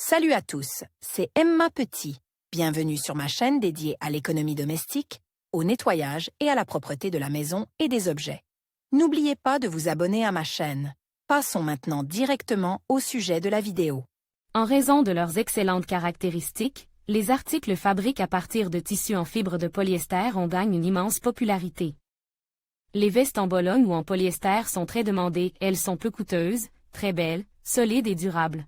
Salut à tous, c'est Emma Petit. Bienvenue sur ma chaîne dédiée à l'économie domestique, au nettoyage et à la propreté de la maison et des objets. N'oubliez pas de vous abonner à ma chaîne. Passons maintenant directement au sujet de la vidéo. En raison de leurs excellentes caractéristiques, les articles fabriqués à partir de tissus en fibre de polyester ont gagné une immense popularité. Les vestes en Bologne ou en polyester sont très demandées, elles sont peu coûteuses, très belles, solides et durables.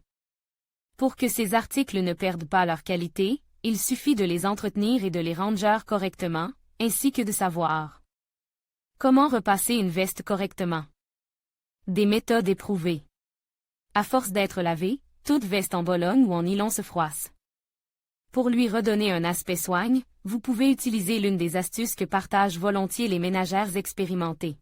Pour que ces articles ne perdent pas leur qualité, il suffit de les entretenir et de les ranger correctement, ainsi que de savoir comment repasser une veste correctement. Des méthodes éprouvées. À force d'être lavée, toute veste en Bologne ou en nylon se froisse. Pour lui redonner un aspect soigne, vous pouvez utiliser l'une des astuces que partagent volontiers les ménagères expérimentées.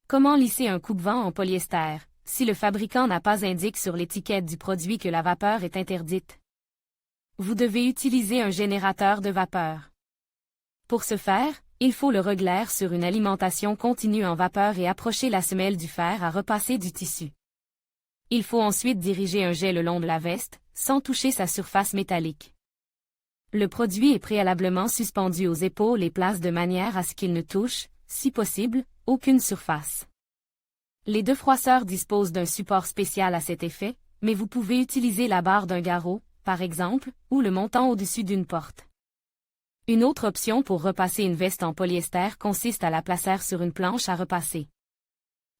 Comment lisser un coupe-vent en polyester, si le fabricant n'a pas indiqué sur l'étiquette du produit que la vapeur est interdite? Vous devez utiliser un générateur de vapeur. Pour ce faire, il faut le reglaire sur une alimentation continue en vapeur et approcher la semelle du fer à repasser du tissu. Il faut ensuite diriger un jet le long de la veste, sans toucher sa surface métallique. Le produit est préalablement suspendu aux épaules et place de manière à ce qu'il ne touche, si possible, aucune surface. Les deux froisseurs disposent d'un support spécial à cet effet, mais vous pouvez utiliser la barre d'un garrot, par exemple, ou le montant au-dessus d'une porte. Une autre option pour repasser une veste en polyester consiste à la placer sur une planche à repasser.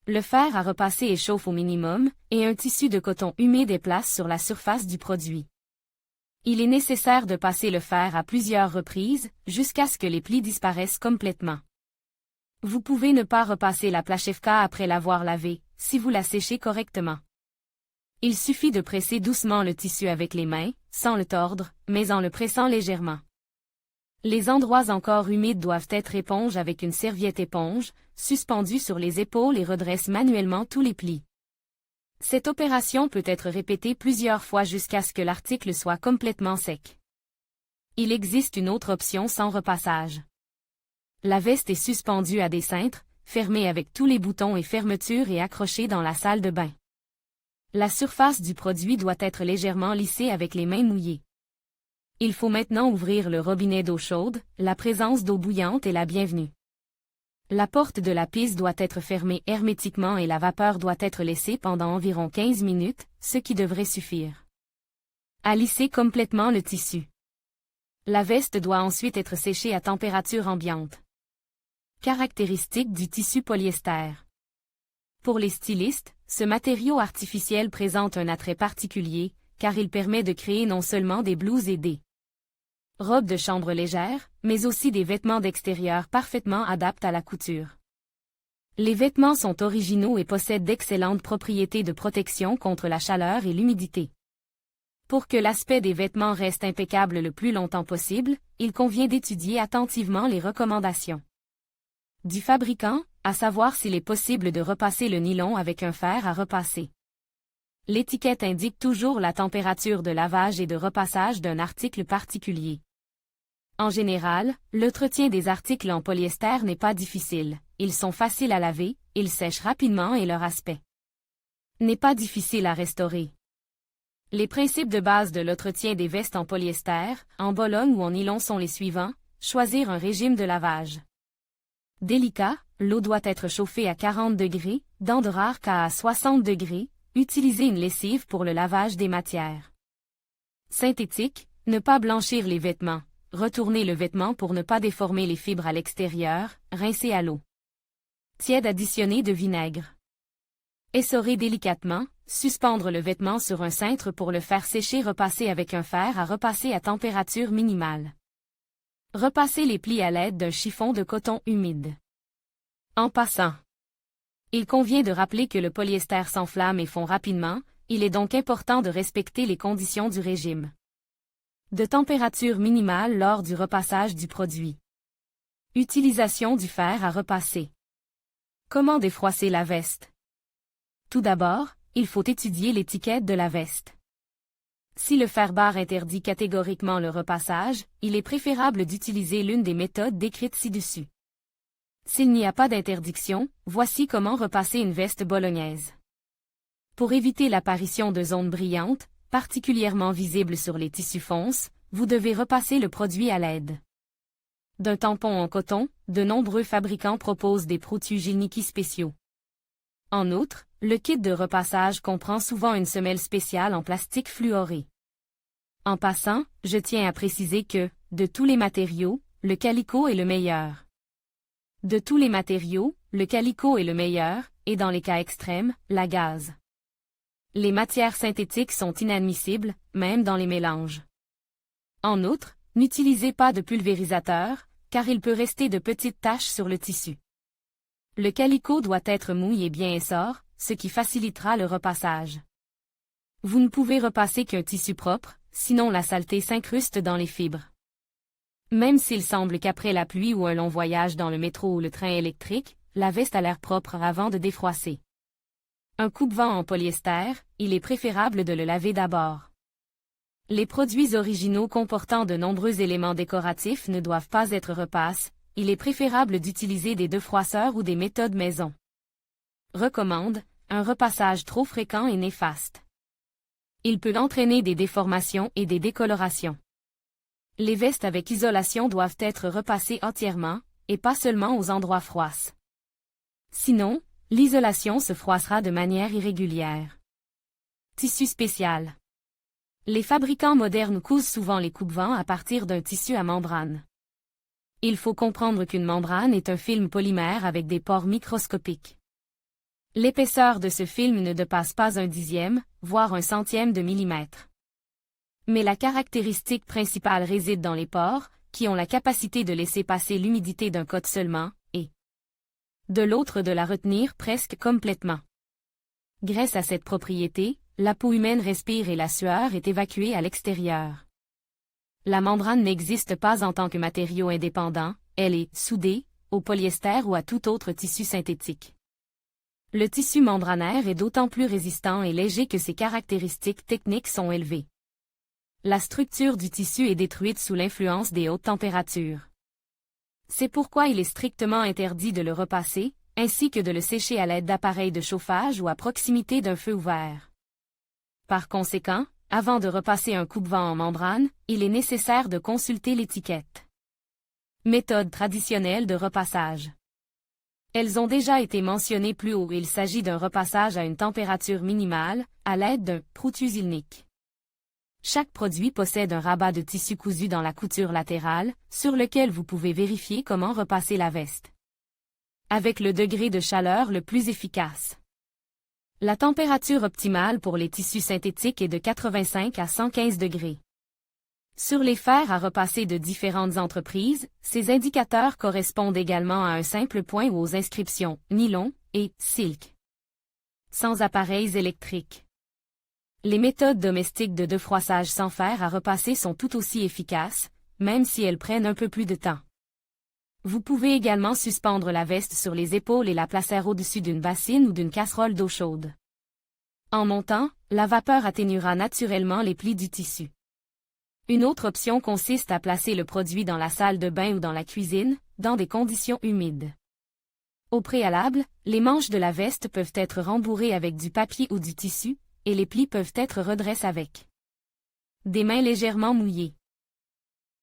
Le fer à repasser échauffe au minimum, et un tissu de coton humide est placé sur la surface du produit. Il est nécessaire de passer le fer à plusieurs reprises, jusqu'à ce que les plis disparaissent complètement. Vous pouvez ne pas repasser la plachevka après l'avoir lavée, si vous la séchez correctement. Il suffit de presser doucement le tissu avec les mains, sans le tordre, mais en le pressant légèrement. Les endroits encore humides doivent être éponges avec une serviette éponge, suspendue sur les épaules et redresse manuellement tous les plis. Cette opération peut être répétée plusieurs fois jusqu'à ce que l'article soit complètement sec. Il existe une autre option sans repassage. La veste est suspendue à des cintres, fermée avec tous les boutons et fermetures et accrochée dans la salle de bain. La surface du produit doit être légèrement lissée avec les mains mouillées. Il faut maintenant ouvrir le robinet d'eau chaude, la présence d'eau bouillante est la bienvenue. La porte de la pisse doit être fermée hermétiquement et la vapeur doit être laissée pendant environ 15 minutes, ce qui devrait suffire à lisser complètement le tissu. La veste doit ensuite être séchée à température ambiante. Caractéristiques du tissu polyester. Pour les stylistes, ce matériau artificiel présente un attrait particulier, car il permet de créer non seulement des blouses et des robes de chambre légères, mais aussi des vêtements d'extérieur parfaitement adaptés à la couture. Les vêtements sont originaux et possèdent d'excellentes propriétés de protection contre la chaleur et l'humidité. Pour que l'aspect des vêtements reste impeccable le plus longtemps possible, il convient d'étudier attentivement les recommandations du fabricant, à savoir s'il est possible de repasser le nylon avec un fer à repasser. L'étiquette indique toujours la température de lavage et de repassage d'un article particulier. En général, l'entretien des articles en polyester n'est pas difficile, ils sont faciles à laver, ils sèchent rapidement et leur aspect n'est pas difficile à restaurer. Les principes de base de l'entretien des vestes en polyester, en Bologne ou en nylon sont les suivants: choisir un régime de lavage délicat, l'eau doit être chauffée à 40 degrés, dans de rares cas à 60 degrés, utiliser une lessive pour le lavage des matières synthétiques, ne pas blanchir les vêtements, retourner le vêtement pour ne pas déformer les fibres à l'extérieur, rincer à l'eau tiède additionnée de vinaigre. Essorer délicatement, suspendre le vêtement sur un cintre pour le faire sécher, repasser avec un fer à repasser à température minimale. Repasser les plis à l'aide d'un chiffon de coton humide. En passant, il convient de rappeler que le polyester s'enflamme et fond rapidement, il est donc important de respecter les conditions du régime de température minimale lors du repassage du produit. Utilisation du fer à repasser. Comment défroisser la veste? Tout d'abord, il faut étudier l'étiquette de la veste. Si le fer-barre interdit catégoriquement le repassage, il est préférable d'utiliser l'une des méthodes décrites ci-dessus. S'il n'y a pas d'interdiction, voici comment repasser une veste bolognaise. Pour éviter l'apparition de zones brillantes, particulièrement visible sur les tissus fonces, vous devez repasser le produit à l'aide d'un tampon en coton. De nombreux fabricants proposent des proto-Gilniki spéciaux. En outre, le kit de repassage comprend souvent une semelle spéciale en plastique fluoré. En passant, je tiens à préciser que, de tous les matériaux, le calicot est le meilleur. De tous les matériaux, le calicot est le meilleur, et dans les cas extrêmes, la gaze. Les matières synthétiques sont inadmissibles, même dans les mélanges. En outre, n'utilisez pas de pulvérisateur, car il peut rester de petites taches sur le tissu. Le calicot doit être mouillé et bien essor, ce qui facilitera le repassage. Vous ne pouvez repasser qu'un tissu propre, sinon la saleté s'incruste dans les fibres. Même s'il semble qu'après la pluie ou un long voyage dans le métro ou le train électrique, la veste a l'air propre avant de défroisser. Un coupe-vent en polyester, il est préférable de le laver d'abord. Les produits originaux comportant de nombreux éléments décoratifs ne doivent pas être repasses, il est préférable d'utiliser des defroisseurs ou des méthodes maison. Recommande, un repassage trop fréquent est néfaste. Il peut entraîner des déformations et des décolorations. Les vestes avec isolation doivent être repassées entièrement, et pas seulement aux endroits froisses. Sinon, l'isolation se froissera de manière irrégulière. Tissu spécial. Les fabricants modernes cousent souvent les coupe-vents à partir d'un tissu à membrane. Il faut comprendre qu'une membrane est un film polymère avec des pores microscopiques. L'épaisseur de ce film ne dépasse pas 1/10, voire 1/100 de millimètre. Mais la caractéristique principale réside dans les pores, qui ont la capacité de laisser passer l'humidité d'un côté seulement, et de l'autre de la retenir presque complètement. Grâce à cette propriété, la peau humaine respire et la sueur est évacuée à l'extérieur. La membrane n'existe pas en tant que matériau indépendant, elle est soudée, au polyester ou à tout autre tissu synthétique. Le tissu membranaire est d'autant plus résistant et léger que ses caractéristiques techniques sont élevées. La structure du tissu est détruite sous l'influence des hautes températures. C'est pourquoi il est strictement interdit de le repasser, ainsi que de le sécher à l'aide d'appareils de chauffage ou à proximité d'un feu ouvert. Par conséquent, avant de repasser un coupe-vent en membrane, il est nécessaire de consulter l'étiquette. Méthode traditionnelle de repassage. Elles ont déjà été mentionnées plus haut. Il s'agit d'un repassage à une température minimale, à l'aide d'un proto-Gilniki. Chaque produit possède un rabat de tissu cousu dans la couture latérale, sur lequel vous pouvez vérifier comment repasser la veste. Avec le degré de chaleur le plus efficace. La température optimale pour les tissus synthétiques est de 85 à 115 degrés. Sur les fers à repasser de différentes entreprises, ces indicateurs correspondent également à un simple point ou aux inscriptions « nylon » et « silk ». Sans appareils électriques. Les méthodes domestiques de defroissage sans fer à repasser sont tout aussi efficaces, même si elles prennent un peu plus de temps. Vous pouvez également suspendre la veste sur les épaules et la placer au-dessus d'une bassine ou d'une casserole d'eau chaude. En montant, la vapeur atténuera naturellement les plis du tissu. Une autre option consiste à placer le produit dans la salle de bain ou dans la cuisine, dans des conditions humides. Au préalable, les manches de la veste peuvent être rembourrées avec du papier ou du tissu, et les plis peuvent être redressés avec des mains légèrement mouillées.